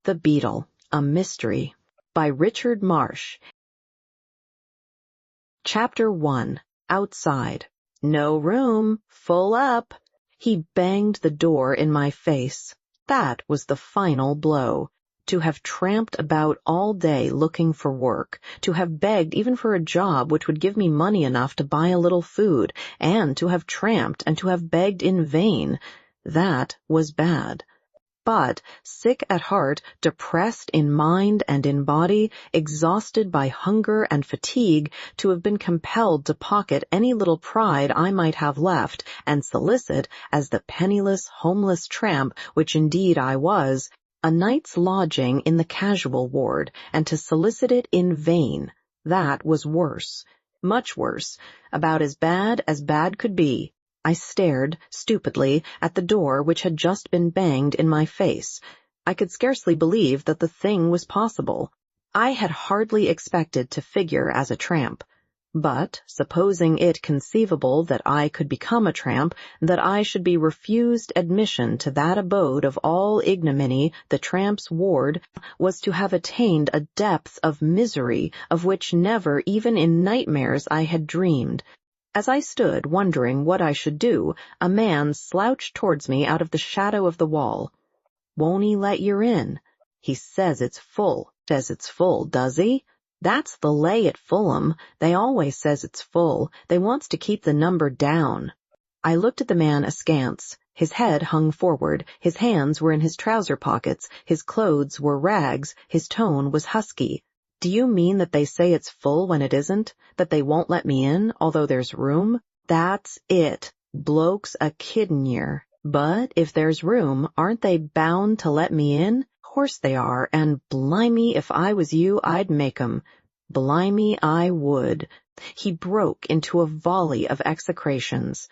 The Beetle, a Mystery, by Richard Marsh. Chapter 1. Outside. No room. Full up. He banged the door in my face. That was the final blow. To have tramped about all day looking for work, to have begged even for a job which would give me money enough to buy a little food, and to have tramped and to have begged in vain, that was bad. But, sick at heart, depressed in mind and in body, exhausted by hunger and fatigue, to have been compelled to pocket any little pride I might have left, and solicit, as the penniless, homeless tramp which indeed I was, a night's lodging in the casual ward, and to solicit it in vain, that was worse, much worse, about as bad could be. I stared, stupidly, at the door which had just been banged in my face. I could scarcely believe that the thing was possible. I had hardly expected to figure as a tramp. But, supposing it conceivable that I could become a tramp, that I should be refused admission to that abode of all ignominy, the tramp's ward, was to have attained a depth of misery of which never even in nightmares I had dreamed. As I stood wondering what I should do, a man slouched towards me out of the shadow of the wall. "Won't he let you in?" "He says it's full." "Says it's full, does he?" "That's the lay at Fulham. They always says it's full. They wants to keep the number down." I looked at the man askance. His head hung forward, his hands were in his trouser pockets, his clothes were rags, his tone was husky. "Do you mean that they say it's full when it isn't? That they won't let me in, although there's room?" "That's it. Blokes a kiddin' yer. But if there's room, aren't they bound to let me in? Course they are, and blimey, if I was you, I'd make 'em. Blimey, I would." He broke into a volley of execrations.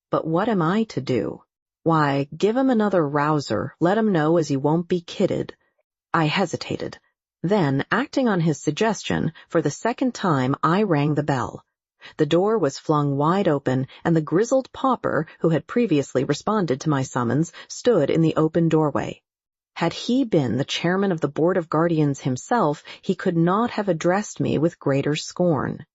"But what am I to do?" "Why, give 'em another rouser, let 'em know as he won't be kidded." I hesitated. Then, acting on his suggestion, for the second time I rang the bell. The door was flung wide open, and the grizzled pauper, who had previously responded to my summons, stood in the open doorway. Had he been the chairman of the Board of Guardians himself, he could not have addressed me with greater scorn.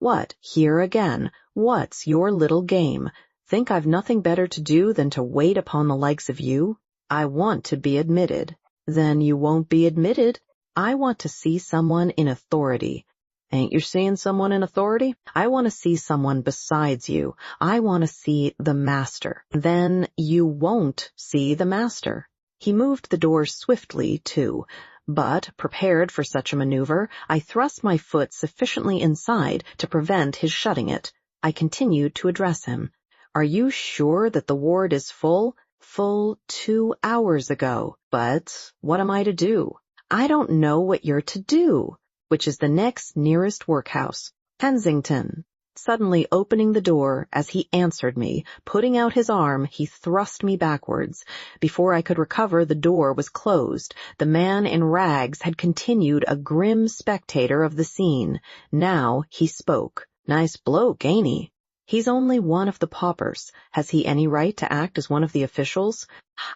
"What, here again? What's your little game? Think I've nothing better to do than to wait upon the likes of you? I want to be admitted." "Then you won't be admitted." "I want to see someone in authority." "Ain't you seeing someone in authority?" "I want to see someone besides you. I want to see the master." "Then you won't see the master." He moved the door swiftly, too, but, prepared for such a maneuver, I thrust my foot sufficiently inside to prevent his shutting it. I continued to address him. "Are you sure that the ward is full?" "Full 2 hours ago." "But what am I to do?" "I don't know what you're to do." "Which is the next nearest workhouse?" "Kensington." Suddenly opening the door, as he answered me, putting out his arm, he thrust me backwards. Before I could recover, the door was closed. The man in rags had continued a grim spectator of the scene. Now he spoke. "Nice bloke, ain't he?" "He's only one of the paupers. Has he any right to act as one of the officials?"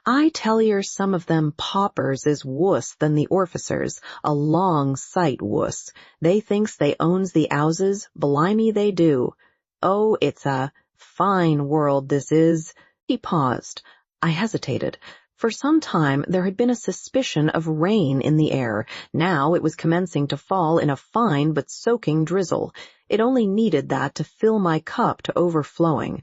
"I tell yer some of them paupers is wuss than the orficers, a long sight wuss. They thinks they owns the 'ouses, blimey they do. Oh, it's a fine world this is." He paused. I hesitated. For some time there had been a suspicion of rain in the air. Now it was commencing to fall in a fine but soaking drizzle. It only needed that to fill my cup to overflowing.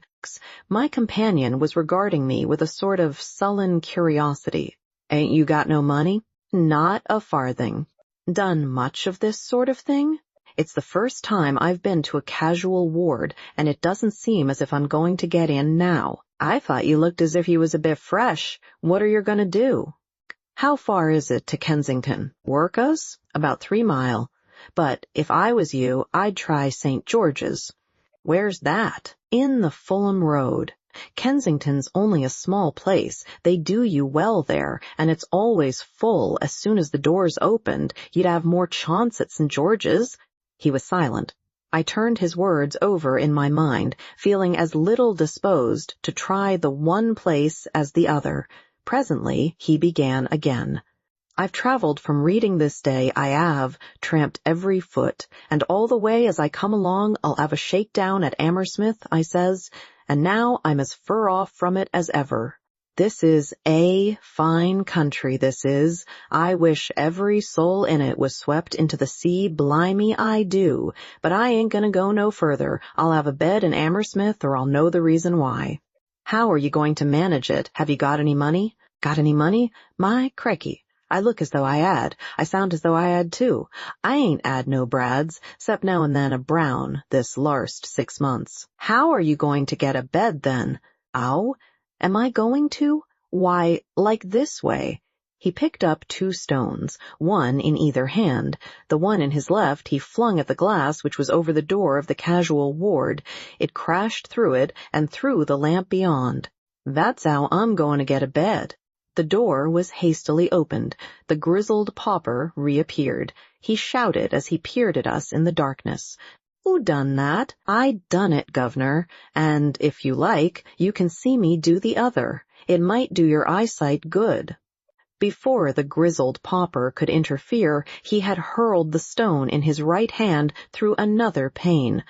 My companion was regarding me with a sort of sullen curiosity. "Ain't you got no money?" "Not a farthing." "Done much of this sort of thing?" "It's the first time I've been to a casual ward, and it doesn't seem as if I'm going to get in now." "I thought you looked as if you was a bit fresh. What are you going to do?" "How far is it to Kensington?" "Work us? About 3 mile. But if I was you, I'd try St. George's." "Where's that?" "In the Fulham Road. Kensington's only a small place. They do you well there, and it's always full as soon as the doors opened. You'd have more chance at St. George's." He was silent. I turned his words over in my mind, feeling as little disposed to try the one place as the other. Presently he began again. I've traveled from reading this day, I have tramped every foot, and all the way as I come along I'll have a shakedown at Hammersmith, I says, and now I'm as fur off from it as ever. This is a fine country, this is. I wish every soul in it was swept into the sea, blimey I do, but I ain't gonna go no further. I'll have a bed in Hammersmith or I'll know the reason why. How are you going to manage it? Have you got any money? Got any money? My crikey. I look as though I had. I sound as though I had too. I ain't 'ad no brads, 'cept now and then a brown, this larst 6 months. How are you going to get a bed then? Ow? Am I going to? Why, like this way. He picked up 2 stones, one in either hand. The one in his left he flung at the glass which was over the door of the casual ward. It crashed through it and through the lamp beyond. That's how I'm going to get a bed. The door was hastily opened. The grizzled pauper reappeared. He shouted as he peered at us in the darkness. "Who done that?" "I done it, governor, and, if you like, you can see me do the other. It might do your eyesight good." Before the grizzled pauper could interfere, he had hurled the stone in his right hand through another pane.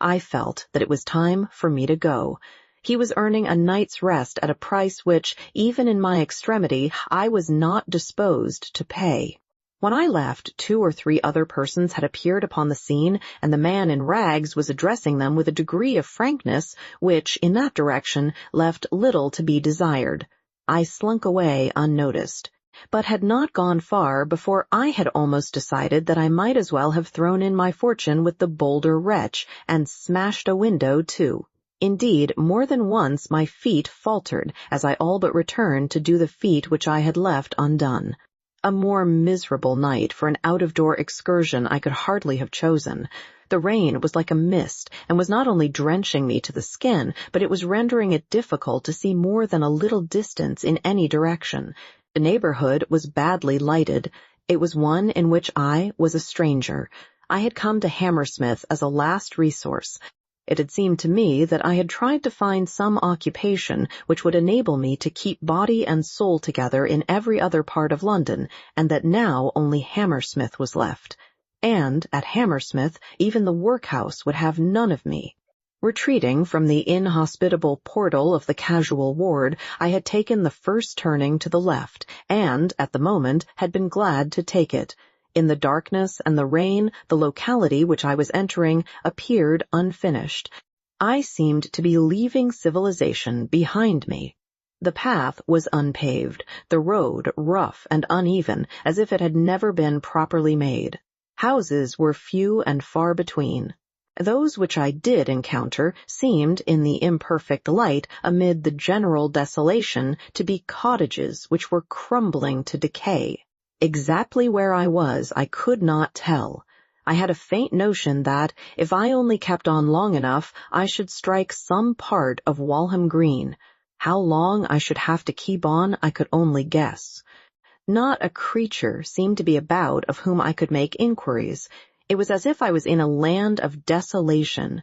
I felt that it was time for me to go. He was earning a night's rest at a price which, even in my extremity, I was not disposed to pay. When I left, 2 or 3 other persons had appeared upon the scene, and the man in rags was addressing them with a degree of frankness which, in that direction, left little to be desired. I slunk away unnoticed, but had not gone far before I had almost decided that I might as well have thrown in my fortune with the bolder wretch, and smashed a window too. Indeed, more than once my feet faltered as I all but returned to do the feat which I had left undone. A more miserable night for an out-of-door excursion I could hardly have chosen. The rain was like a mist, and was not only drenching me to the skin, but it was rendering it difficult to see more than a little distance in any direction. The neighborhood was badly lighted. It was one in which I was a stranger. I had come to Hammersmith as a last resource. It had seemed to me that I had tried to find some occupation which would enable me to keep body and soul together in every other part of London, and that now only Hammersmith was left. And at Hammersmith even the workhouse would have none of me. Retreating from the inhospitable portal of the casual ward, I had taken the first turning to the left, and, at the moment, had been glad to take it. In the darkness and the rain, the locality which I was entering appeared unfinished. I seemed to be leaving civilization behind me. The path was unpaved, the road rough and uneven, as if it had never been properly made. Houses were few and far between. Those which I did encounter seemed, in the imperfect light, amid the general desolation, to be cottages which were crumbling to decay. Exactly where I was, I could not tell. I had a faint notion that, if I only kept on long enough, I should strike some part of Walham Green. How long I should have to keep on, I could only guess. Not a creature seemed to be about of whom I could make inquiries. It was as if I was in a land of desolation.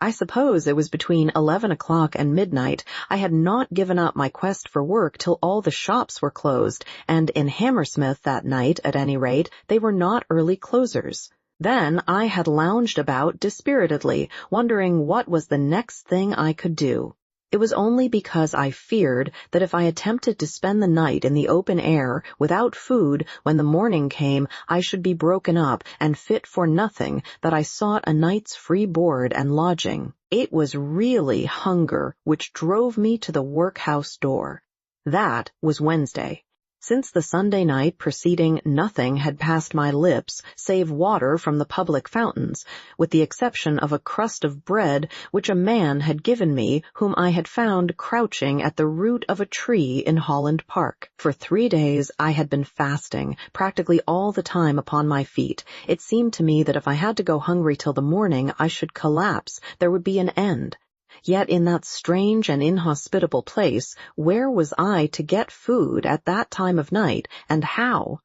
I suppose it was between 11 o'clock and midnight. I had not given up my quest for work till all the shops were closed, and in Hammersmith that night, at any rate, they were not early closers. Then I had lounged about dispiritedly, wondering what was the next thing I could do. It was only because I feared that if I attempted to spend the night in the open air, without food, when the morning came, I should be broken up and fit for nothing, that I sought a night's free board and lodging. It was really hunger which drove me to the workhouse door. That was Wednesday. Since the Sunday night preceding, nothing had passed my lips save water from the public fountains, with the exception of a crust of bread which a man had given me whom I had found crouching at the root of a tree in Holland Park. For 3 days I had been fasting, practically all the time upon my feet. It seemed to me that if I had to go hungry till the morning, I should collapse. There would be an end. Yet in that strange and inhospitable place, where was I to get food at that time of night, and how?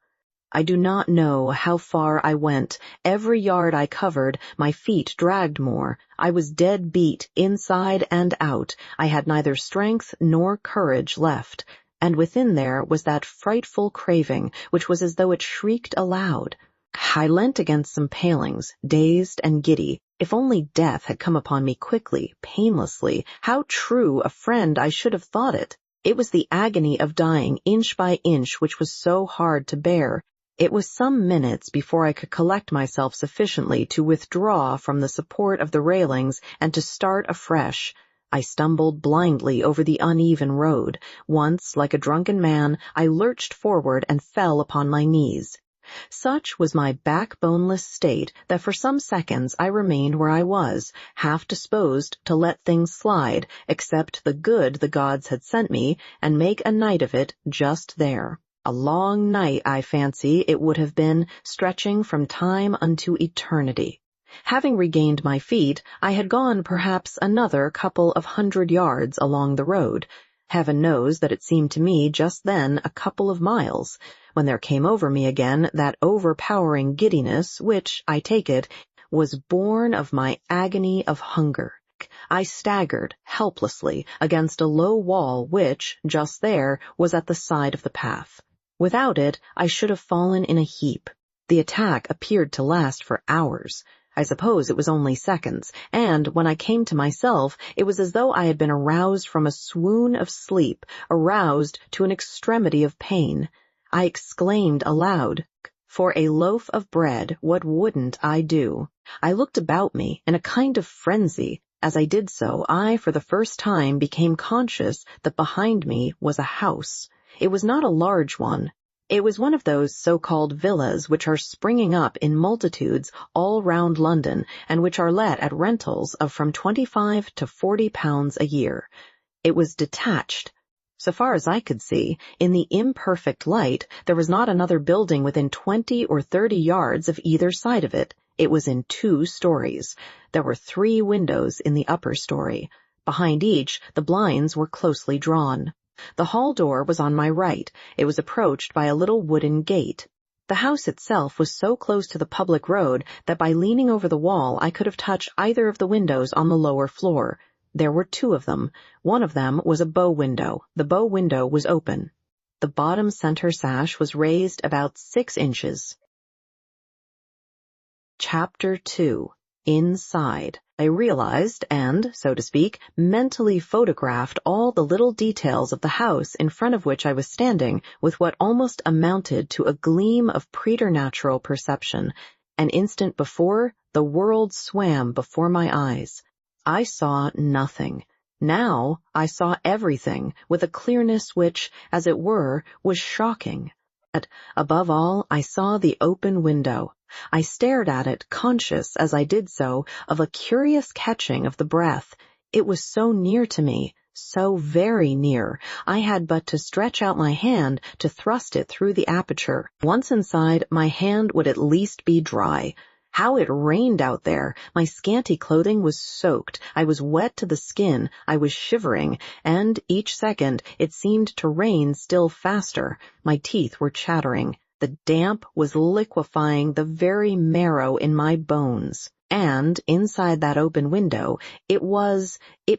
I do not know how far I went. Every yard I covered, my feet dragged more. I was dead beat, inside and out. I had neither strength nor courage left. and within there was that frightful craving which was as though it shrieked aloud. I leant against some palings, dazed and giddy. If only death had come upon me quickly, painlessly, how true a friend I should have thought it! It was the agony of dying inch by inch which was so hard to bear. It was some minutes before I could collect myself sufficiently to withdraw from the support of the railings and to start afresh. I stumbled blindly over the uneven road. Once, like a drunken man, I lurched forward and fell upon my knees. Such was my backboneless state that for some seconds I remained where I was, half disposed to let things slide, accept the good the gods had sent me, and make a night of it just there. A long night, I fancy, it would have been, stretching from time unto eternity. Having regained my feet, I had gone perhaps another couple of 100 yards along the road. Heaven knows that it seemed to me just then a couple of miles, when there came over me again that overpowering giddiness which, I take it, was born of my agony of hunger. I staggered helplessly against a low wall which, just there, was at the side of the path. Without it, I should have fallen in a heap. The attack appeared to last for hours. I suppose it was only seconds, and when I came to myself, it was as though I had been aroused from a swoon of sleep, aroused to an extremity of pain. I exclaimed aloud, "For a loaf of bread, what wouldn't I do?" I looked about me in a kind of frenzy. As I did so, I for the first time became conscious that behind me was a house. It was not a large one. It was one of those so-called villas which are springing up in multitudes all round London and which are let at rentals of from £25 to £40 a year. It was detached. So far as I could see, in the imperfect light, there was not another building within 20 or 30 yards of either side of it. It was in 2 stories. There were 3 windows in the upper story. Behind each, the blinds were closely drawn. The hall door was on my right. It was approached by a little wooden gate. The house itself was so close to the public road that by leaning over the wall I could have touched either of the windows on the lower floor. There were 2 of them. One of them was a bow window. The bow window was open. The bottom center sash was raised about 6 inches. Chapter 2. Inside. I realized and, so to speak, mentally photographed all the little details of the house in front of which I was standing with what almost amounted to a gleam of preternatural perception. An instant before, the world swam before my eyes. I saw nothing. Now I saw everything with a clearness which, as it were, was shocking. Above all, I saw the open window. I stared at it, conscious, as I did so, of a curious catching of the breath. It was so near to me, so very near. I had but to stretch out my hand to thrust it through the aperture. Once inside, my hand would at least be dry. How it rained out there! My scanty clothing was soaked. I was wet to the skin. I was shivering, and each second it seemed to rain still faster. My teeth were chattering. The damp was liquefying the very marrow in my bones. And inside that open window, it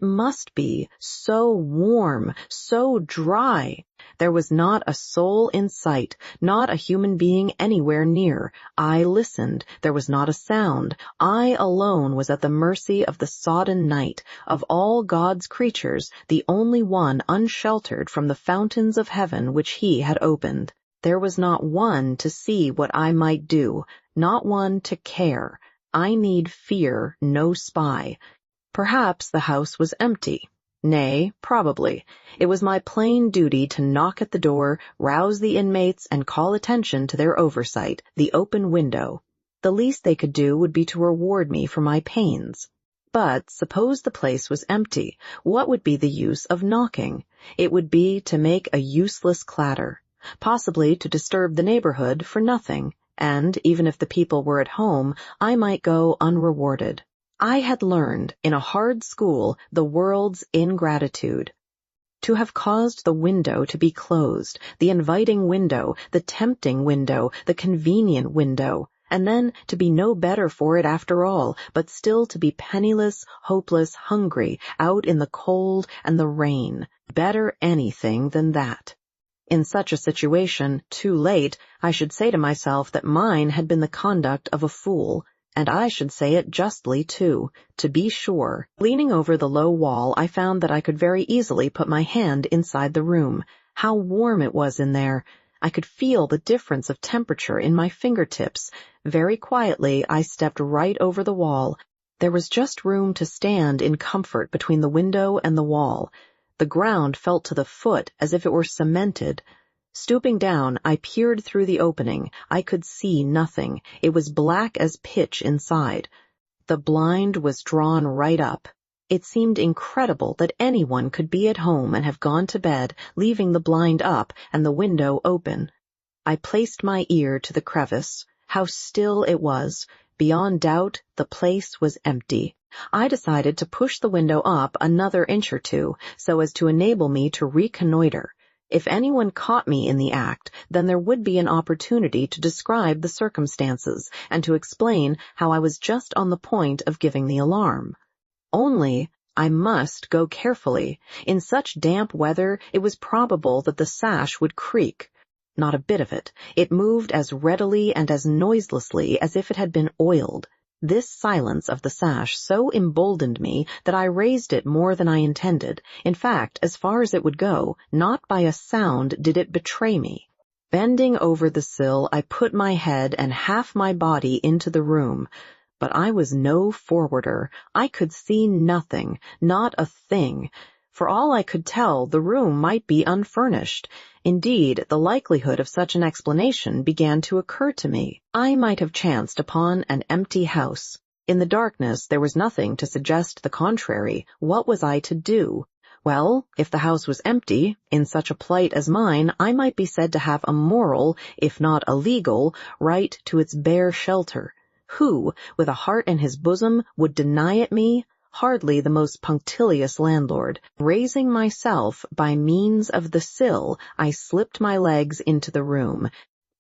must be, so warm, so dry. There was not a soul in sight, not a human being anywhere near. I listened. There was not a sound. I alone was at the mercy of the sodden night. Of all God's creatures, the only one unsheltered from the fountains of heaven which he had opened. There was not one to see what I might do, not one to care. I need fear no spy. Perhaps the house was empty. Nay, probably. It was my plain duty to knock at the door, rouse the inmates, and call attention to their oversight, the open window. The least they could do would be to reward me for my pains. But suppose the place was empty, what would be the use of knocking? It would be to make a useless clatter, possibly to disturb the neighborhood for nothing, and even if the people were at home, I might go unrewarded. I had learned, in a hard school, the world's ingratitude. To have caused the window to be closed, the inviting window, the tempting window, the convenient window, and then to be no better for it after all, but still to be penniless, hopeless, hungry, out in the cold and the rain. Better anything than that. In such a situation, too late, I should say to myself that mine had been the conduct of a fool, and I should say it justly, too, to be sure. Leaning over the low wall, I found that I could very easily put my hand inside the room. How warm it was in there! I could feel the difference of temperature in my fingertips. Very quietly, I stepped right over the wall. There was just room to stand in comfort between the window and the wall. The ground felt to the foot as if it were cemented. Stooping down, I peered through the opening. I could see nothing. It was black as pitch inside. The blind was drawn right up. It seemed incredible that anyone could be at home and have gone to bed, leaving the blind up and the window open. I placed my ear to the crevice. How still it was! Beyond doubt, the place was empty. I decided to push the window up another inch or two, so as to enable me to reconnoiter. If anyone caught me in the act, then there would be an opportunity to describe the circumstances, and to explain how I was just on the point of giving the alarm. Only, I must go carefully. In such damp weather, it was probable that the sash would creak. Not a bit of it. It moved as readily and as noiselessly as if it had been oiled. This silence of the sash so emboldened me that I raised it more than I intended. In fact, as far as it would go, not by a sound did it betray me. Bending over the sill, I put my head and half my body into the room. But I was no forwarder. I could see nothing, not a thing. For all I could tell, the room might be unfurnished. Indeed, the likelihood of such an explanation began to occur to me. I might have chanced upon an empty house. In the darkness, there was nothing to suggest the contrary. What was I to do? Well, if the house was empty, in such a plight as mine, I might be said to have a moral, if not a legal, right to its bare shelter. Who, with a heart in his bosom, would deny it me? Hardly the most punctilious landlord. Raising myself by means of the sill, I slipped my legs into the room.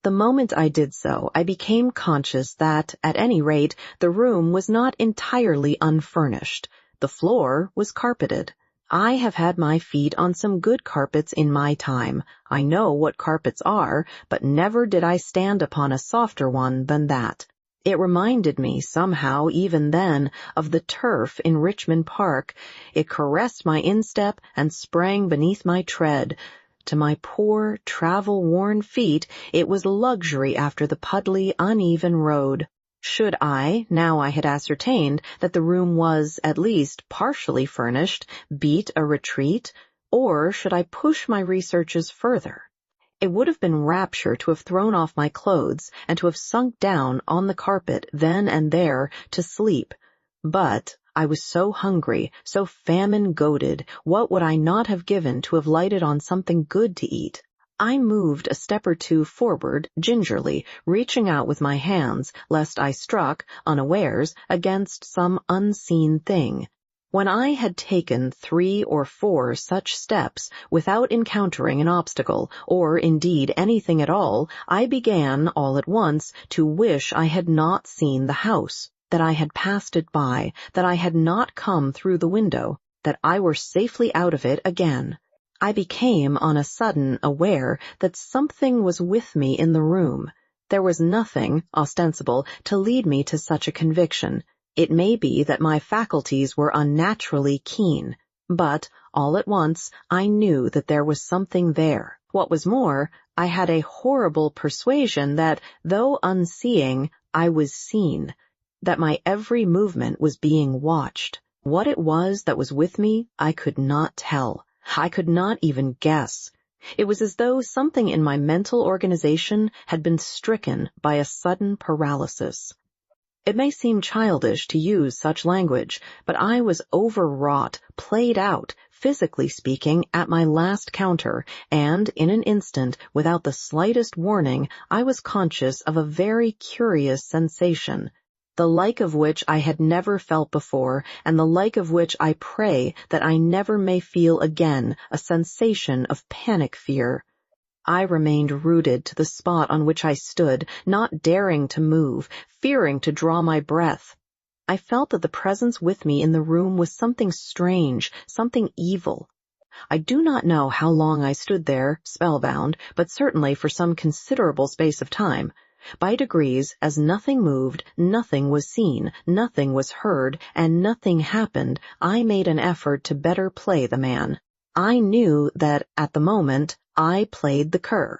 The moment I did so, I became conscious that, at any rate, the room was not entirely unfurnished. The floor was carpeted. I have had my feet on some good carpets in my time. I know what carpets are, but never did I stand upon a softer one than that. It reminded me, somehow, even then, of the turf in Richmond Park. It caressed my instep and sprang beneath my tread. To my poor, travel-worn feet, it was luxury after the puddly, uneven road. Should I, now I had ascertained that the room was, at least, partially furnished, beat a retreat, or should I push my researches further? It would have been rapture to have thrown off my clothes and to have sunk down on the carpet then and there to sleep. But I was so hungry, so famine-goaded, what would I not have given to have lighted on something good to eat? I moved a step or two forward, gingerly, reaching out with my hands, lest I struck, unawares, against some unseen thing. When I had taken 3 or 4 such steps without encountering an obstacle, or indeed anything at all, I began, all at once, to wish I had not seen the house, that I had passed it by, that I had not come through the window, that I were safely out of it again. I became on a sudden aware that something was with me in the room. There was nothing, ostensible, to lead me to such a conviction. It may be that my faculties were unnaturally keen, but, all at once, I knew that there was something there. What was more, I had a horrible persuasion that, though unseeing, I was seen, that my every movement was being watched. What it was that was with me, I could not tell. I could not even guess. It was as though something in my mental organization had been stricken by a sudden paralysis. It may seem childish to use such language, but I was overwrought, played out, physically speaking, at my last counter, and in an instant, without the slightest warning, I was conscious of a very curious sensation, the like of which I had never felt before, and the like of which I pray that I never may feel again, a sensation of panic fear. I remained rooted to the spot on which I stood, not daring to move, fearing to draw my breath. I felt that the presence with me in the room was something strange, something evil. I do not know how long I stood there, spellbound, but certainly for some considerable space of time. By degrees, as nothing moved, nothing was seen, nothing was heard, and nothing happened, I made an effort to better play the man. I knew that, at the moment, I played the cur,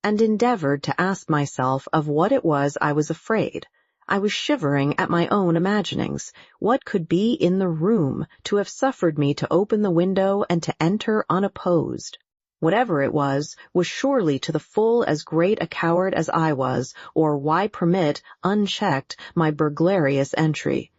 and endeavored to ask myself of what it was I was afraid. I was shivering at my own imaginings. What could be in the room to have suffered me to open the window and to enter unopposed? Whatever it was surely to the full as great a coward as I was, or why permit, unchecked, my burglarious entry?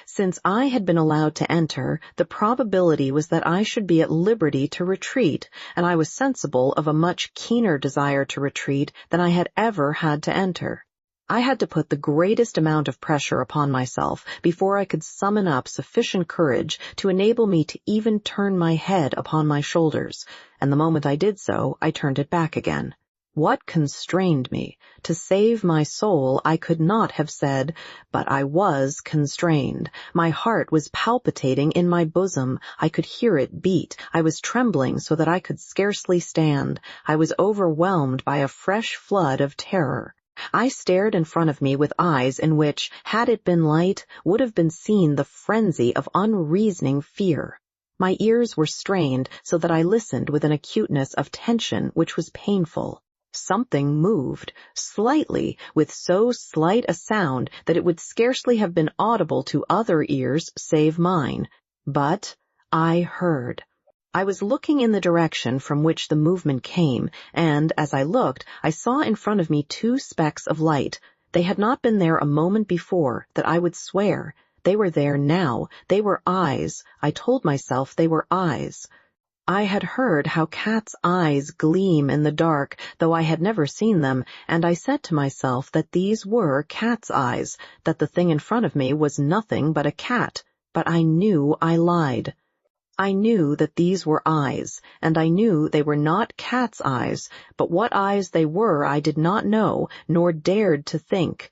Since I had been allowed to enter, the probability was that I should be at liberty to retreat, and I was sensible of a much keener desire to retreat than I had ever had to enter. I had to put the greatest amount of pressure upon myself before I could summon up sufficient courage to enable me to even turn my head upon my shoulders, and the moment I did so, I turned it back again. What constrained me? To save my soul, I could not have said, but I was constrained. My heart was palpitating in my bosom. I could hear it beat. I was trembling so that I could scarcely stand. I was overwhelmed by a fresh flood of terror. I stared in front of me with eyes in which, had it been light, would have been seen the frenzy of unreasoning fear. My ears were strained so that I listened with an acuteness of tension which was painful. Something moved, slightly, with so slight a sound that it would scarcely have been audible to other ears save mine. But I heard. I was looking in the direction from which the movement came, and, as I looked, I saw in front of me two specks of light. They had not been there a moment before, that I would swear. They were there now. They were eyes. I told myself they were eyes. I had heard how cats' eyes gleam in the dark, though I had never seen them, and I said to myself that these were cats' eyes, that the thing in front of me was nothing but a cat. But I knew I lied. I knew that these were eyes, and I knew they were not cat's eyes, but what eyes they were I did not know, nor dared to think.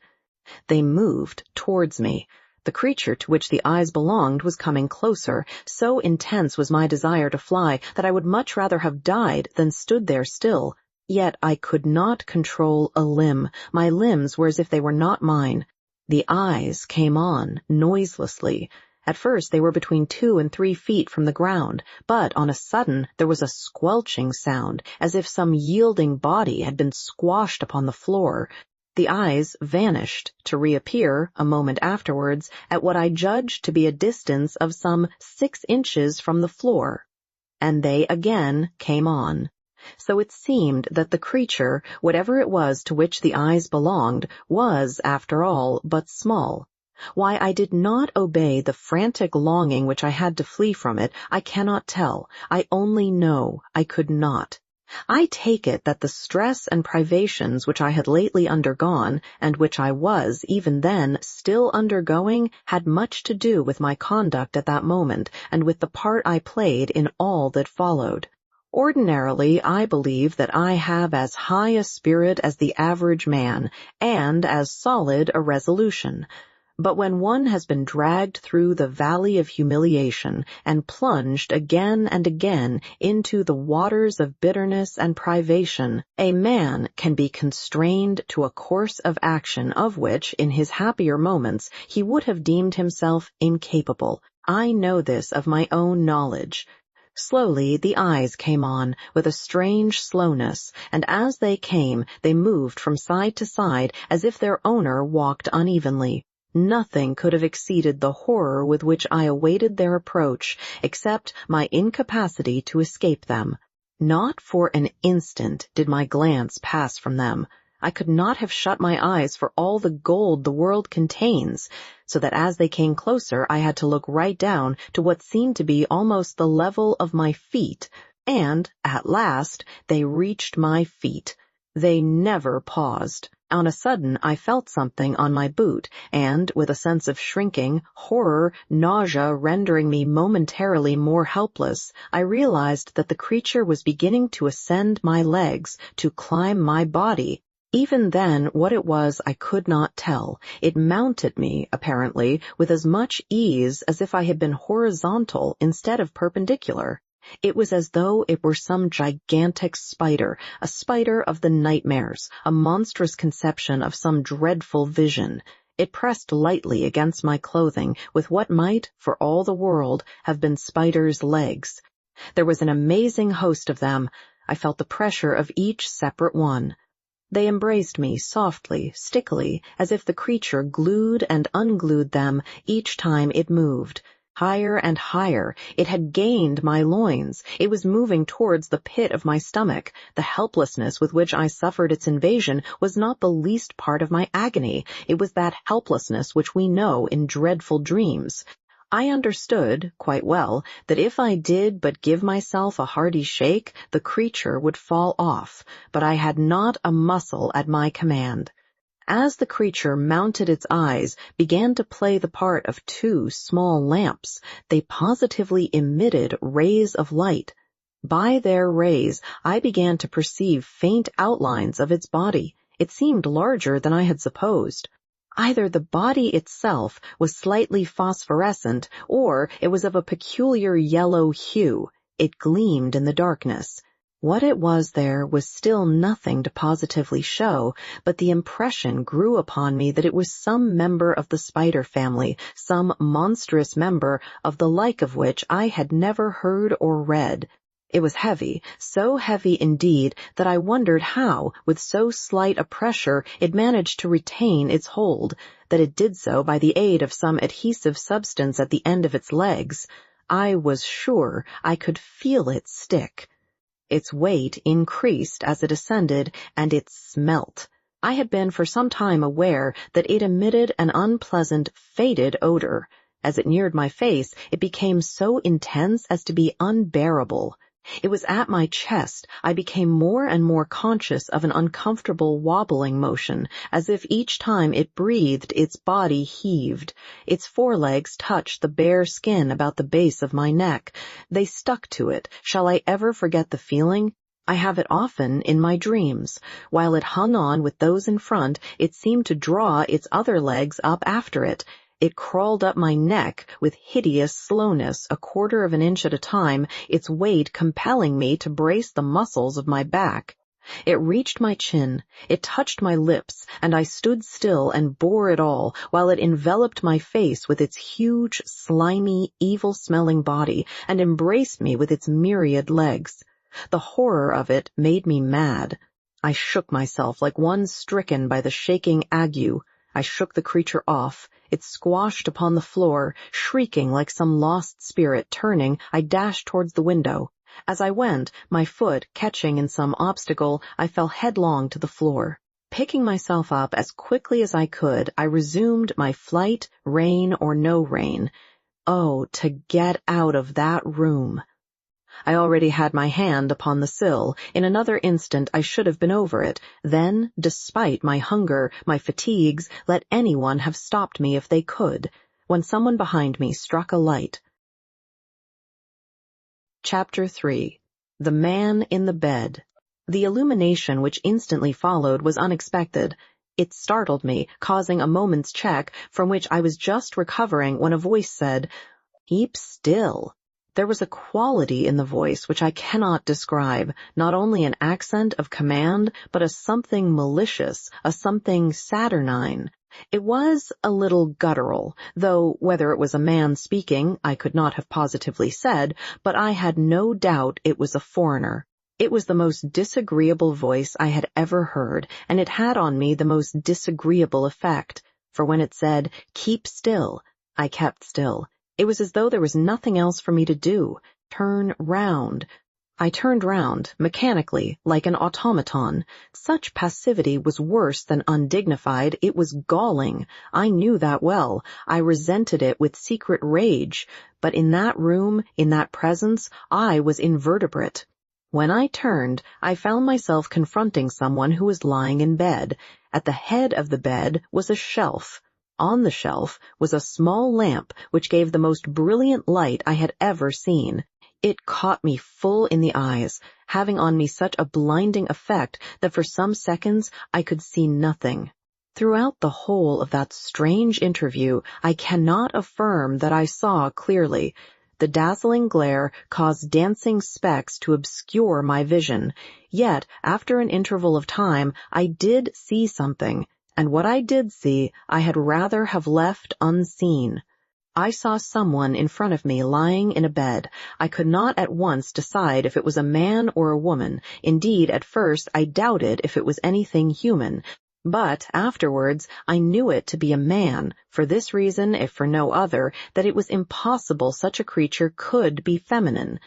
They moved towards me. The creature to which the eyes belonged was coming closer. So intense was my desire to fly that I would much rather have died than stood there still. Yet I could not control a limb. My limbs were as if they were not mine. The eyes came on, noiselessly. At first they were between 2 and 3 feet from the ground, but on a sudden there was a squelching sound, as if some yielding body had been squashed upon the floor. The eyes vanished, to reappear, a moment afterwards, at what I judged to be a distance of some 6 inches from the floor. And they again came on. So it seemed that the creature, whatever it was to which the eyes belonged, was, after all, but small. Why I did not obey the frantic longing which I had to flee from it, I cannot tell. I only know I could not. I take it that the stress and privations which I had lately undergone, and which I was, even then, still undergoing, had much to do with my conduct at that moment, and with the part I played in all that followed. Ordinarily, I believe that I have as high a spirit as the average man, and as solid a resolution. But when one has been dragged through the valley of humiliation and plunged again and again into the waters of bitterness and privation, a man can be constrained to a course of action of which, in his happier moments, he would have deemed himself incapable. I know this of my own knowledge. Slowly the eyes came on, with a strange slowness, and as they came, they moved from side to side as if their owner walked unevenly. Nothing could have exceeded the horror with which I awaited their approach, except my incapacity to escape them. Not for an instant did my glance pass from them. I could not have shut my eyes for all the gold the world contains, so that as they came closer I had to look right down to what seemed to be almost the level of my feet, and, at last, they reached my feet. They never paused. On a sudden I felt something on my boot, and, with a sense of shrinking, horror, nausea rendering me momentarily more helpless, I realized that the creature was beginning to ascend my legs, to climb my body. Even then, what it was I could not tell. It mounted me, apparently, with as much ease as if I had been horizontal instead of perpendicular. It was as though it were some gigantic spider, a spider of the nightmares, a monstrous conception of some dreadful vision. It pressed lightly against my clothing with what might, for all the world, have been spiders' legs. There was an amazing host of them. I felt the pressure of each separate one. They embraced me softly, stickily, as if the creature glued and unglued them each time it moved. Higher and higher, it had gained my loins. It was moving towards the pit of my stomach. The helplessness with which I suffered its invasion was not the least part of my agony. It was that helplessness which we know in dreadful dreams. I understood, quite well, that if I did but give myself a hearty shake, the creature would fall off, but I had not a muscle at my command. As the creature mounted its eyes, began to play the part of two small lamps, they positively emitted rays of light. By their rays, I began to perceive faint outlines of its body. It seemed larger than I had supposed. Either the body itself was slightly phosphorescent, or it was of a peculiar yellow hue. It gleamed in the darkness. What it was there was still nothing to positively show, but the impression grew upon me that it was some member of the spider family, some monstrous member of the like of which I had never heard or read. It was heavy, so heavy indeed that I wondered how, with so slight a pressure, it managed to retain its hold, that it did so by the aid of some adhesive substance at the end of its legs. I was sure I could feel it stick. Its weight increased as it ascended, and it smelt. I had been for some time aware that it emitted an unpleasant, fetid odor. As it neared my face, it became so intense as to be unbearable. It was at my chest. I became more and more conscious of an uncomfortable wobbling motion, as if each time it breathed its body heaved. Its forelegs touched the bare skin about the base of my neck. They stuck to it. Shall I ever forget the feeling? I have it often in my dreams. While it hung on with those in front, it seemed to draw its other legs up after it. It crawled up my neck with hideous slowness, a quarter of an inch at a time, its weight compelling me to brace the muscles of my back. It reached my chin, it touched my lips, and I stood still and bore it all, while it enveloped my face with its huge, slimy, evil-smelling body, and embraced me with its myriad legs. The horror of it made me mad. I shook myself like one stricken by the shaking ague. I shook the creature off. It squashed upon the floor, shrieking like some lost spirit. Turning, I dashed towards the window. As I went, my foot catching in some obstacle, I fell headlong to the floor. Picking myself up as quickly as I could, I resumed my flight, rain or no rain. Oh, to get out of that room! I already had my hand upon the sill. In another instant I should have been over it. Then, despite my hunger, my fatigues, let anyone have stopped me if they could, when someone behind me struck a light. Chapter 3. The Man in the Bed. The illumination which instantly followed was unexpected. It startled me, causing a moment's check, from which I was just recovering when a voice said, "Keep still." There was a quality in the voice which I cannot describe, not only an accent of command, but a something malicious, a something saturnine. It was a little guttural, though whether it was a man speaking I could not have positively said, but I had no doubt it was a foreigner. It was the most disagreeable voice I had ever heard, and it had on me the most disagreeable effect, for when it said, "Keep still," I kept still. It was as though there was nothing else for me to do. Turn round. I turned round, mechanically, like an automaton. Such passivity was worse than undignified. It was galling. I knew that well. I resented it with secret rage. But in that room, in that presence, I was invertebrate. When I turned, I found myself confronting someone who was lying in bed. At the head of the bed was a shelf. On the shelf was a small lamp which gave the most brilliant light I had ever seen. It caught me full in the eyes, having on me such a blinding effect that for some seconds I could see nothing. Throughout the whole of that strange interview, I cannot affirm that I saw clearly. The dazzling glare caused dancing specks to obscure my vision. Yet, after an interval of time, I did see something, and what I did see I had rather have left unseen. I saw someone in front of me lying in a bed. I could not at once decide if it was a man or a woman. Indeed, at first I doubted if it was anything human. But afterwards I knew it to be a man, for this reason, if for no other, that it was impossible such a creature could be feminine.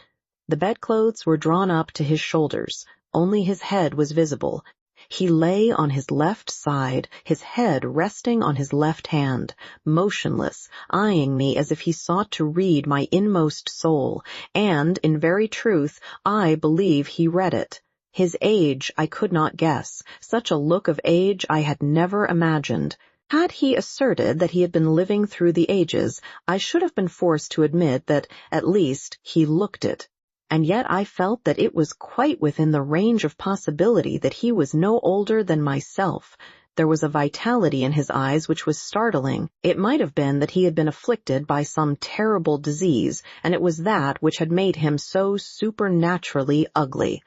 The bedclothes were drawn up to his shoulders. Only his head was visible. He lay on his left side, his head resting on his left hand, motionless, eyeing me as if he sought to read my inmost soul, and, in very truth, I believe he read it. His age I could not guess. Such a look of age I had never imagined. Had he asserted that he had been living through the ages, I should have been forced to admit that, at least, he looked it. And yet I felt that it was quite within the range of possibility that he was no older than myself. There was a vitality in his eyes which was startling. It might have been that he had been afflicted by some terrible disease, and it was that which had made him so supernaturally ugly.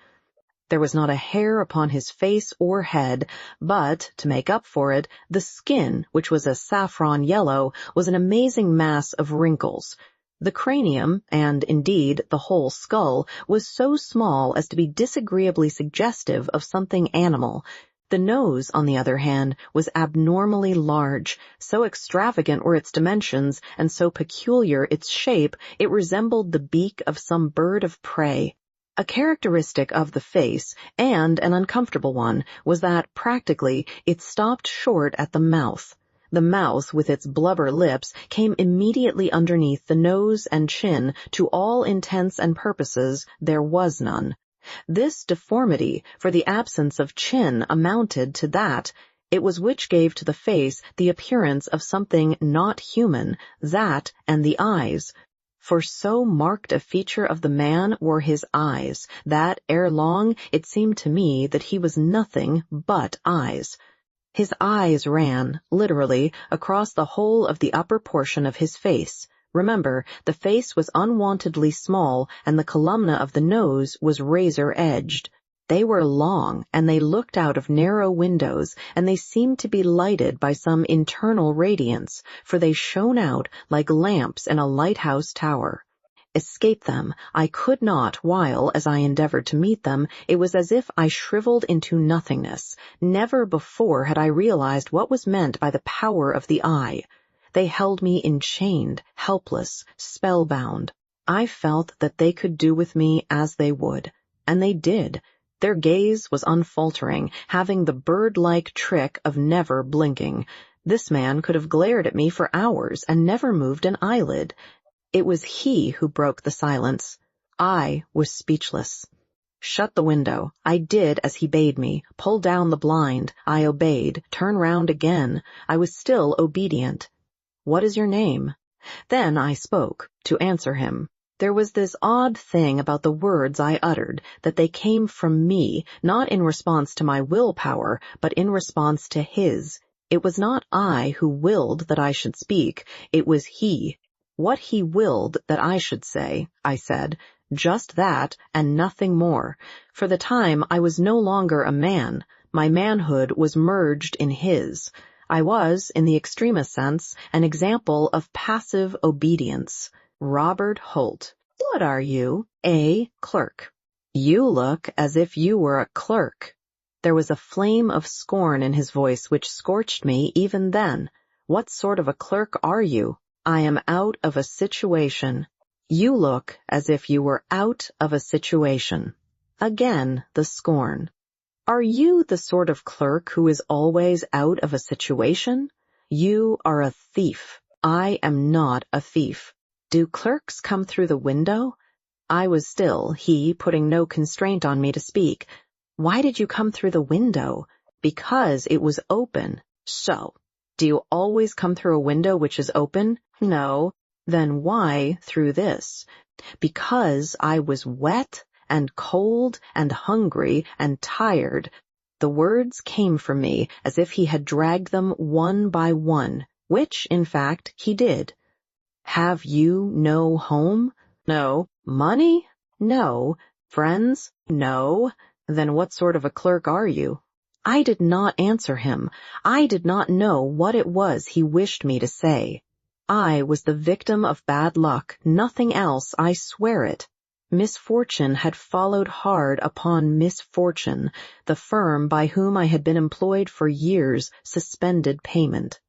There was not a hair upon his face or head, but, to make up for it, the skin, which was a saffron yellow, was an amazing mass of wrinkles. The cranium, and indeed the whole skull, was so small as to be disagreeably suggestive of something animal. The nose, on the other hand, was abnormally large. So extravagant were its dimensions, and so peculiar its shape, it resembled the beak of some bird of prey. A characteristic of the face, and an uncomfortable one, was that, practically, it stopped short at the mouth. The mouth, with its blubber lips, came immediately underneath the nose and chin. To all intents and purposes, there was none. This deformity, for the absence of chin, amounted to that. It was which gave to the face the appearance of something not human, that and the eyes. For so marked a feature of the man were his eyes, that, ere long, it seemed to me that he was nothing but eyes. His eyes ran, literally, across the whole of the upper portion of his face. Remember, the face was unwontedly small, and the columna of the nose was razor-edged. They were long, and they looked out of narrow windows, and they seemed to be lighted by some internal radiance, for they shone out like lamps in a lighthouse tower. Escape them I could not while, as I endeavored to meet them, it was as if I shriveled into nothingness. Never before had I realized what was meant by the power of the eye. They held me enchained, helpless, spellbound. I felt that they could do with me as they would, and they did. Their gaze was unfaltering, having the bird-like trick of never blinking. This man could have glared at me for hours and never moved an eyelid. It was he who broke the silence. I was speechless. Shut the window. I did as he bade me. Pull down the blind. I obeyed. Turn round again. I was still obedient. "What is your name?" Then I spoke, to answer him. There was this odd thing about the words I uttered, that they came from me, not in response to my willpower, but in response to his. It was not I who willed that I should speak. It was he. What he willed that I should say, I said, just that and nothing more. For the time I was no longer a man. My manhood was merged in his. I was, in the extremest sense, an example of passive obedience. Robert Holt. What are you? A clerk. You look as if you were a clerk. There was a flame of scorn in his voice which scorched me even then. What sort of a clerk are you? I am out of a situation. You look as if you were out of a situation. Again the scorn. Are you the sort of clerk who is always out of a situation? You are a thief. I am not a thief. Do clerks come through the window? I was still, he putting no constraint on me to speak. Why did you come through the window? Because it was open. So. Do you always come through a window which is open? No. Then why through this? Because I was wet and cold and hungry and tired. The words came from me as if he had dragged them one by one, which, in fact, he did. Have you no home? No. Money? No. Friends? No. Then what sort of a clerk are you? I did not answer him. I did not know what it was he wished me to say. I was the victim of bad luck, nothing else, I swear it. Misfortune had followed hard upon misfortune. The firm by whom I had been employed for years suspended payment.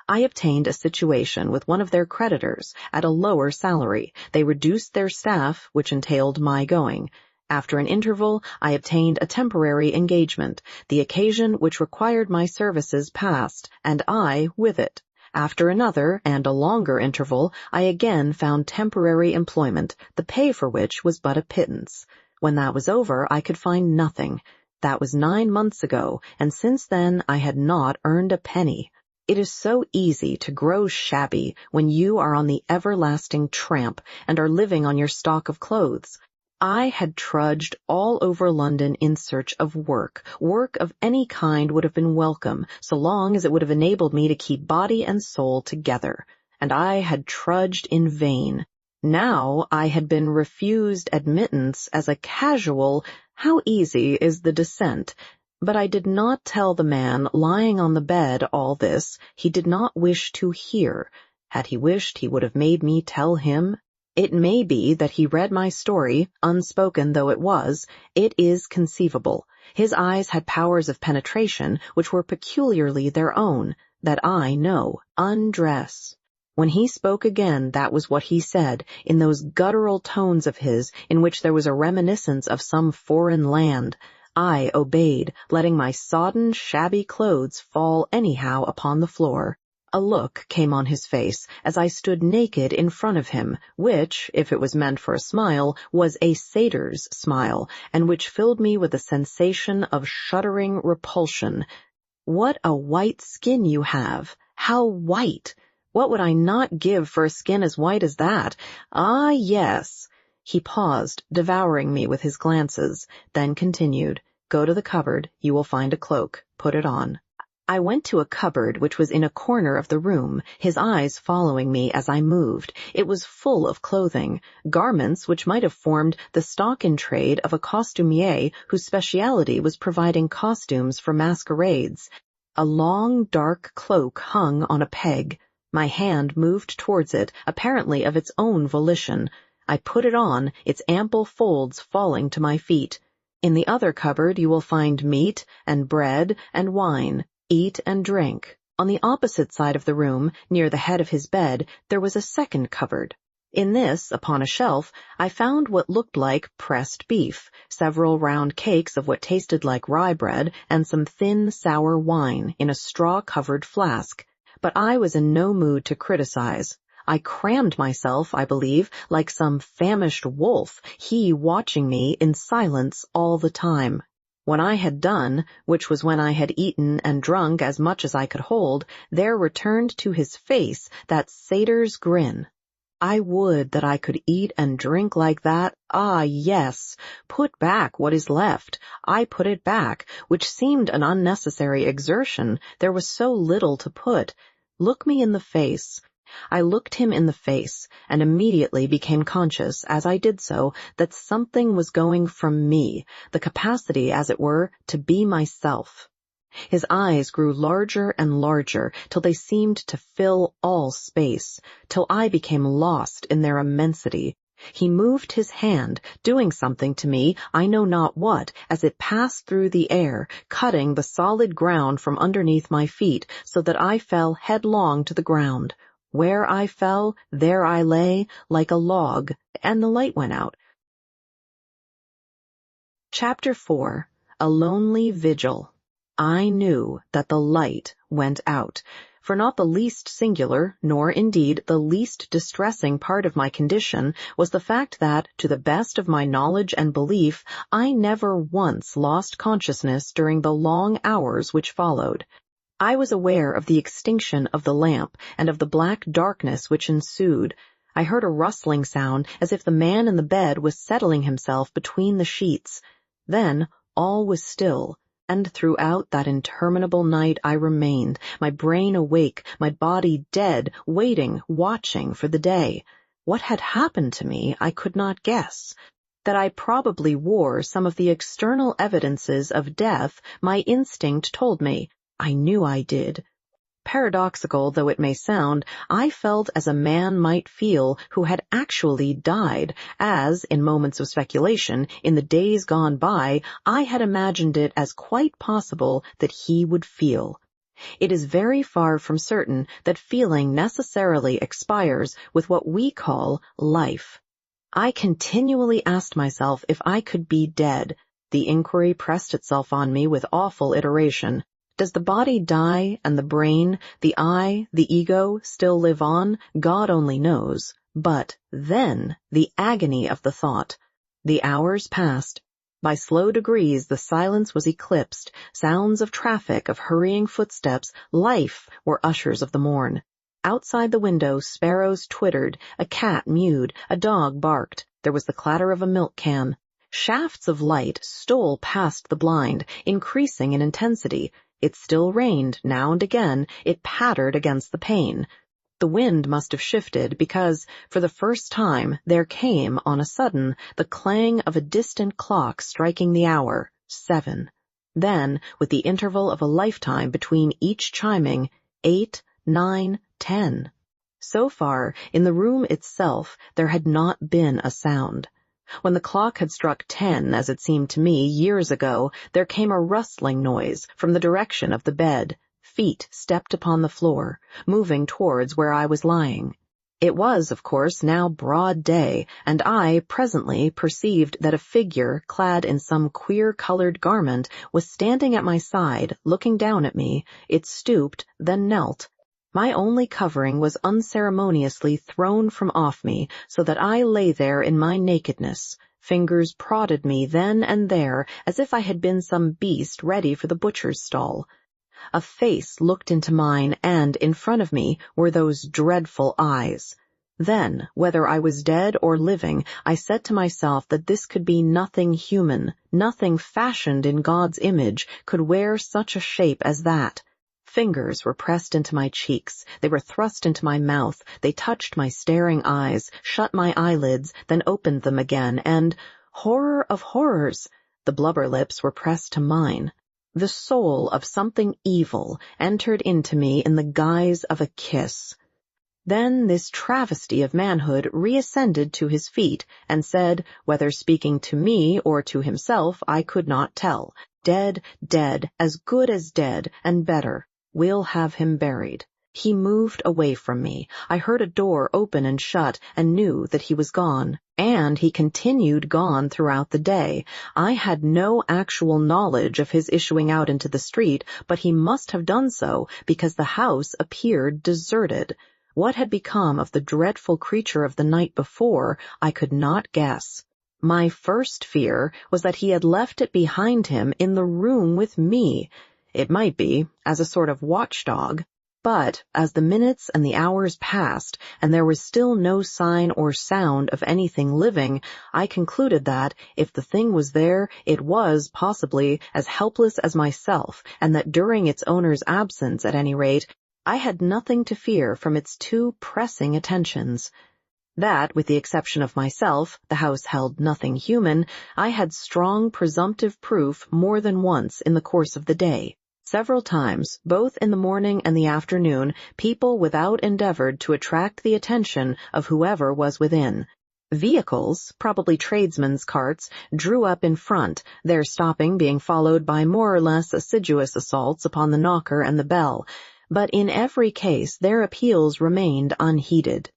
I obtained a situation with one of their creditors at a lower salary. They reduced their staff, which entailed my going. After an interval, I obtained a temporary engagement. The occasion which required my services passed, and I with it. After another and a longer interval, I again found temporary employment, the pay for which was but a pittance. When that was over, I could find nothing. That was 9 months ago, and since then I had not earned a penny. It is so easy to grow shabby when you are on the everlasting tramp and are living on your stock of clothes. I had trudged all over London in search of work. Work of any kind would have been welcome, so long as it would have enabled me to keep body and soul together. And I had trudged in vain. Now I had been refused admittance as a casual. How easy is the descent? But I did not tell the man lying on the bed all this. He did not wish to hear. Had he wished, he would have made me tell him. It may be that he read my story, unspoken though it was. It is conceivable. His eyes had powers of penetration which were peculiarly their own, that I know. Undress. When he spoke again, that was what he said, in those guttural tones of his, in which there was a reminiscence of some foreign land. I obeyed, letting my sodden, shabby clothes fall anyhow upon the floor. A look came on his face as I stood naked in front of him, which, if it was meant for a smile, was a satyr's smile, and which filled me with a sensation of shuddering repulsion. What a white skin you have! How white! What would I not give for a skin as white as that? Ah, yes. He paused, devouring me with his glances, then continued, "Go to the cupboard. You will find a cloak. Put it on." I went to a cupboard which was in a corner of the room, his eyes following me as I moved. It was full of clothing, garments which might have formed the stock-in-trade of a costumier whose speciality was providing costumes for masquerades. A long, dark cloak hung on a peg. My hand moved towards it, apparently of its own volition. I put it on, its ample folds falling to my feet. In the other cupboard you will find meat and bread and wine. Eat and drink. On the opposite side of the room, near the head of his bed, there was a second cupboard. In this, upon a shelf, I found what looked like pressed beef, several round cakes of what tasted like rye bread, and some thin, sour wine in a straw-covered flask. But I was in no mood to criticize. I crammed myself, I believe, like some famished wolf, he watching me in silence all the time. When I had done, which was when I had eaten and drunk as much as I could hold, there returned to his face that satyr's grin. I would that I could eat and drink like that. Ah, yes. Put back what is left. I put it back, which seemed an unnecessary exertion. There was so little to put. Look me in the face. I looked him in the face, and immediately became conscious, as I did so, that something was going from me, the capacity, as it were, to be myself. His eyes grew larger and larger, till they seemed to fill all space, till I became lost in their immensity. He moved his hand, doing something to me, I know not what, as it passed through the air, cutting the solid ground from underneath my feet, so that I fell headlong to the ground. Where I fell, there I lay, like a log, and the light went out. Chapter 4. A Lonely Vigil. I knew that the light went out, for not the least singular, nor indeed the least distressing part of my condition was the fact that, to the best of my knowledge and belief, I never once lost consciousness during the long hours which followed. I was aware of the extinction of the lamp and of the black darkness which ensued. I heard a rustling sound as if the man in the bed was settling himself between the sheets. Then all was still, and throughout that interminable night I remained, my brain awake, my body dead, waiting, watching for the day. What had happened to me I could not guess. That I probably wore some of the external evidences of death, my instinct told me. I knew I did. Paradoxical though it may sound, I felt as a man might feel who had actually died, as, in moments of speculation, in the days gone by, I had imagined it as quite possible that he would feel. It is very far from certain that feeling necessarily expires with what we call life. I continually asked myself if I could be dead. The inquiry pressed itself on me with awful iteration. Does the body die and the brain, the I, the ego still live on? God only knows. But then the agony of the thought. The hours passed. By slow degrees the silence was eclipsed. Sounds of traffic, of hurrying footsteps, life were ushers of the morn. Outside the window sparrows twittered, a cat mewed, a dog barked. There was the clatter of a milk can. Shafts of light stole past the blind, increasing in intensity. It still rained, now and again, it pattered against the pane. The wind must have shifted because, for the first time, there came, on a sudden, the clang of a distant clock striking the hour, 7. Then, with the interval of a lifetime between each chiming, 8, 9, 10. So far, in the room itself, there had not been a sound. When the clock had struck 10, as it seemed to me, years ago, there came a rustling noise from the direction of the bed. Feet stepped upon the floor, moving towards where I was lying. It was, of course, now broad day, and I presently perceived that a figure, clad in some queer-colored garment, was standing at my side, looking down at me. It stooped, then knelt. My only covering was unceremoniously thrown from off me, so that I lay there in my nakedness. Fingers prodded me then and there, as if I had been some beast ready for the butcher's stall. A face looked into mine, and in front of me were those dreadful eyes. Then, whether I was dead or living, I said to myself that this could be nothing human, nothing fashioned in God's image could wear such a shape as that. Fingers were pressed into my cheeks, they were thrust into my mouth, they touched my staring eyes, shut my eyelids, then opened them again, and, horror of horrors, the blubber lips were pressed to mine. The soul of something evil entered into me in the guise of a kiss. Then this travesty of manhood reascended to his feet, and said, whether speaking to me or to himself, I could not tell, "Dead, dead, as good as dead, and better. We'll have him buried." He moved away from me. I heard a door open and shut, and knew that he was gone. And he continued gone throughout the day. I had no actual knowledge of his issuing out into the street, but he must have done so, because the house appeared deserted. What had become of the dreadful creature of the night before, I could not guess. My first fear was that he had left it behind him in the room with me. It might be, as a sort of watchdog. But, as the minutes and the hours passed, and there was still no sign or sound of anything living, I concluded that, if the thing was there, it was, possibly, as helpless as myself, and that during its owner's absence, at any rate, I had nothing to fear from its too pressing attentions. That, with the exception of myself, the house held nothing human, I had strong presumptive proof more than once in the course of the day. Several times, both in the morning and the afternoon, people without endeavored to attract the attention of whoever was within. Vehicles, probably tradesmen's carts, drew up in front, their stopping being followed by more or less assiduous assaults upon the knocker and the bell, but in every case their appeals remained unheeded.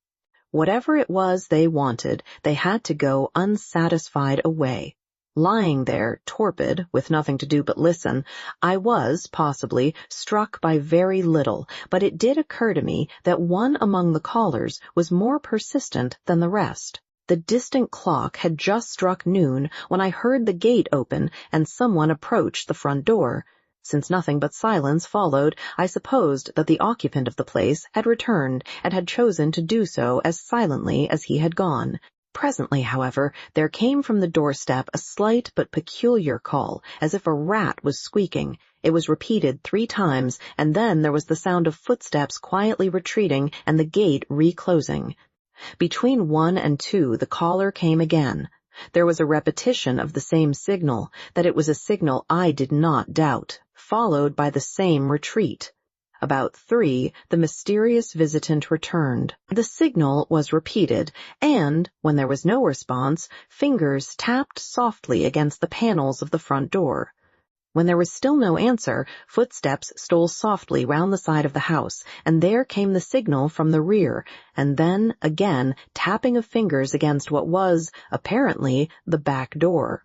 Whatever it was they wanted, they had to go unsatisfied away. Lying there, torpid, with nothing to do but listen, I was, possibly, struck by very little, but it did occur to me that one among the callers was more persistent than the rest. The distant clock had just struck noon when I heard the gate open and someone approach the front door. Since nothing but silence followed, I supposed that the occupant of the place had returned and had chosen to do so as silently as he had gone. Presently, however, there came from the doorstep a slight but peculiar call, as if a rat was squeaking. It was repeated 3 times, and then there was the sound of footsteps quietly retreating and the gate reclosing. Between 1 and 2, the caller came again. There was a repetition of the same signal, that it was a signal I did not doubt, followed by the same retreat. About 3, the mysterious visitant returned. The signal was repeated, and, when there was no response, fingers tapped softly against the panels of the front door. When there was still no answer, footsteps stole softly round the side of the house, and there came the signal from the rear, and then, again, tapping of fingers against what was, apparently, the back door.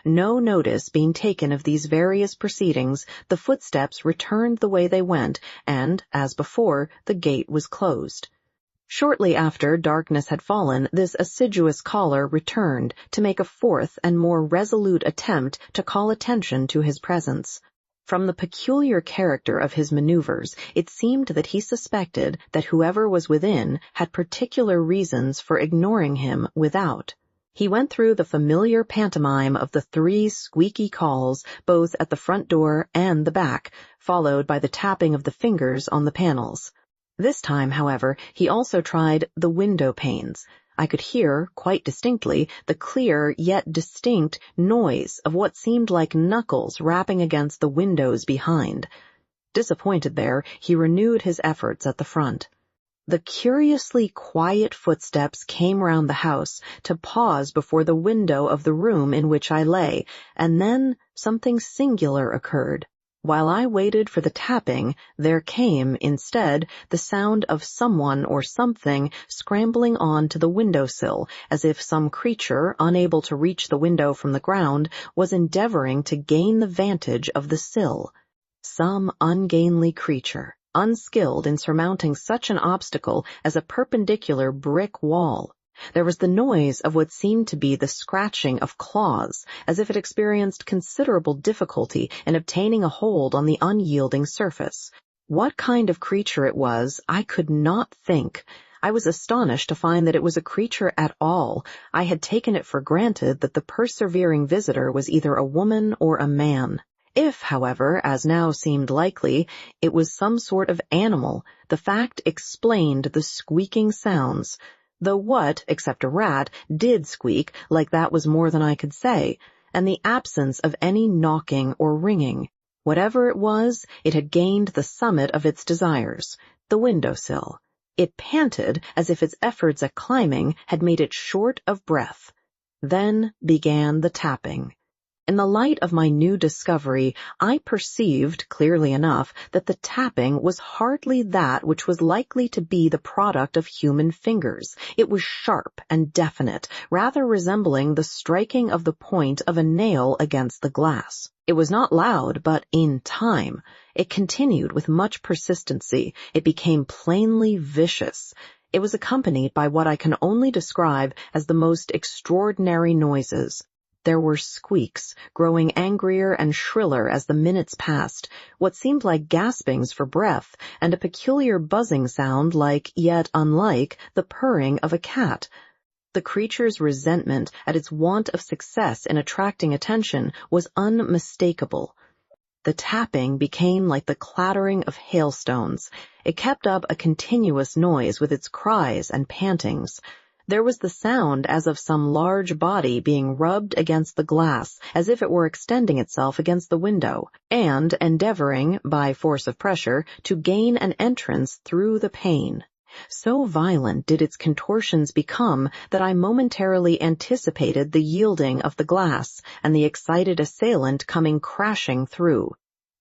No notice being taken of these various proceedings, the footsteps returned the way they went, and, as before, the gate was closed. Shortly after darkness had fallen, this assiduous caller returned to make a fourth and more resolute attempt to call attention to his presence. From the peculiar character of his maneuvers, it seemed that he suspected that whoever was within had particular reasons for ignoring him without. He went through the familiar pantomime of the 3 squeaky calls, both at the front door and the back, followed by the tapping of the fingers on the panels. This time, however, he also tried the window panes. I could hear, quite distinctly, the clear yet distinct noise of what seemed like knuckles rapping against the windows behind. Disappointed there, he renewed his efforts at the front. The curiously quiet footsteps came round the house to pause before the window of the room in which I lay, and then something singular occurred. While I waited for the tapping, there came, instead, the sound of someone or something scrambling on to the windowsill, as if some creature, unable to reach the window from the ground, was endeavoring to gain the vantage of the sill. Some ungainly creature, unskilled in surmounting such an obstacle as a perpendicular brick wall. There was the noise of what seemed to be the scratching of claws, as if it experienced considerable difficulty in obtaining a hold on the unyielding surface. What kind of creature it was, I could not think. I was astonished to find that it was a creature at all. I had taken it for granted that the persevering visitor was either a woman or a man. If, however, as now seemed likely, it was some sort of animal, the fact explained the squeaking sounds. Though what, except a rat, did squeak, like that was more than I could say, and the absence of any knocking or ringing. Whatever it was, it had gained the summit of its desires, the windowsill. It panted as if its efforts at climbing had made it short of breath. Then began the tapping. In the light of my new discovery, I perceived, clearly enough, that the tapping was hardly that which was likely to be the product of human fingers. It was sharp and definite, rather resembling the striking of the point of a nail against the glass. It was not loud, but in time. It continued with much persistency. It became plainly vicious. It was accompanied by what I can only describe as the most extraordinary noises. There were squeaks, growing angrier and shriller as the minutes passed, what seemed like gaspings for breath, and a peculiar buzzing sound like, yet unlike, the purring of a cat. The creature's resentment at its want of success in attracting attention was unmistakable. The tapping became like the clattering of hailstones. It kept up a continuous noise with its cries and pantings. There was the sound as of some large body being rubbed against the glass, as if it were extending itself against the window, and endeavoring, by force of pressure, to gain an entrance through the pane. So violent did its contortions become that I momentarily anticipated the yielding of the glass, and the excited assailant coming crashing through.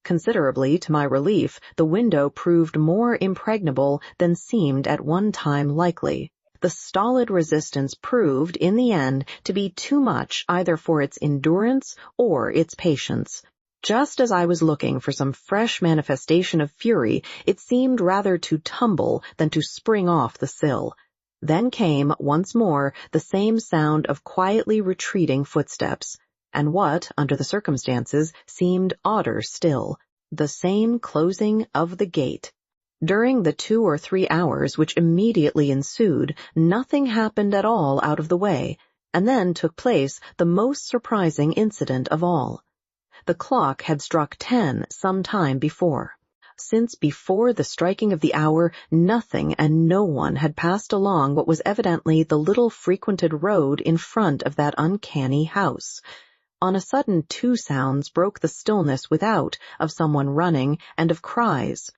Considerably to my relief, the window proved more impregnable than seemed at one time likely. The stolid resistance proved, in the end, to be too much either for its endurance or its patience. Just as I was looking for some fresh manifestation of fury, it seemed rather to tumble than to spring off the sill. Then came, once more, the same sound of quietly retreating footsteps, and what, under the circumstances, seemed odder still, the same closing of the gate. During the 2 or 3 hours which immediately ensued, nothing happened at all out of the way, and then took place the most surprising incident of all. The clock had struck 10 some time before. since before the striking of the hour nothing and no one had passed along what was evidently the little frequented road in front of that uncanny house. On a sudden, two sounds broke the stillness without, of someone running and of cries.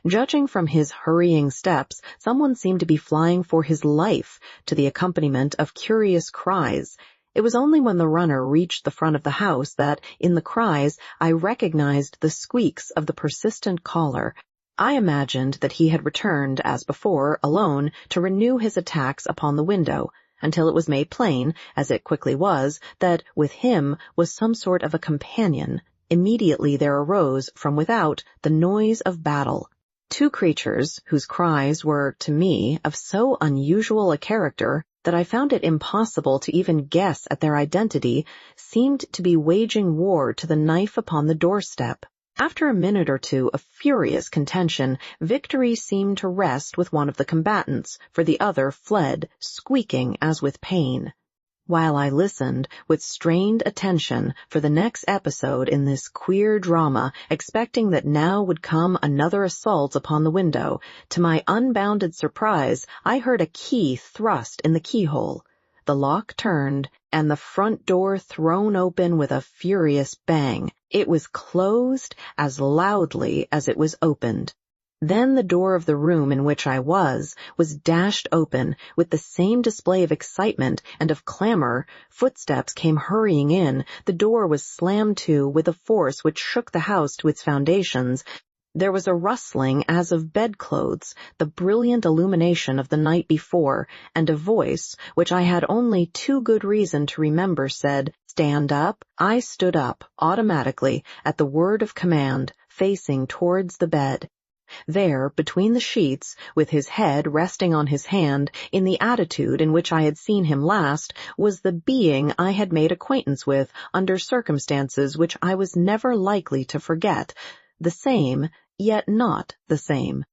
Judging from his hurrying steps, someone seemed to be flying for his life, to the accompaniment of curious cries. It was only when the runner reached the front of the house that, in the cries, I recognized the squeaks of the persistent caller. I imagined that he had returned, as before, alone, to renew his attacks upon the window, until it was made plain, as it quickly was, that with him was some sort of a companion. Immediately there arose, from without, the noise of battle. Two creatures, whose cries were, to me, of so unusual a character that I found it impossible to even guess at their identity, seemed to be waging war to the knife upon the doorstep. After a minute or two of furious contention, victory seemed to rest with one of the combatants, for the other fled, squeaking as with pain. While I listened with strained attention for the next episode in this queer drama, expecting that now would come another assault upon the window, to my unbounded surprise, I heard a key thrust in the keyhole. The lock turned, and the front door thrown open with a furious bang. It was closed as loudly as it was opened. Then the door of the room in which I was dashed open with the same display of excitement and of clamor. Footsteps came hurrying in. The door was slammed to with a force which shook the house to its foundations. There was a rustling as of bedclothes, the brilliant illumination of the night before, and a voice, which I had only too good reason to remember, said, "Stand up." I stood up, automatically, at the word of command, facing towards the bed. There, between the sheets, with his head resting on his hand, in the attitude in which I had seen him last, was the being I had made acquaintance with under circumstances which I was never likely to forget. The same, yet not the same.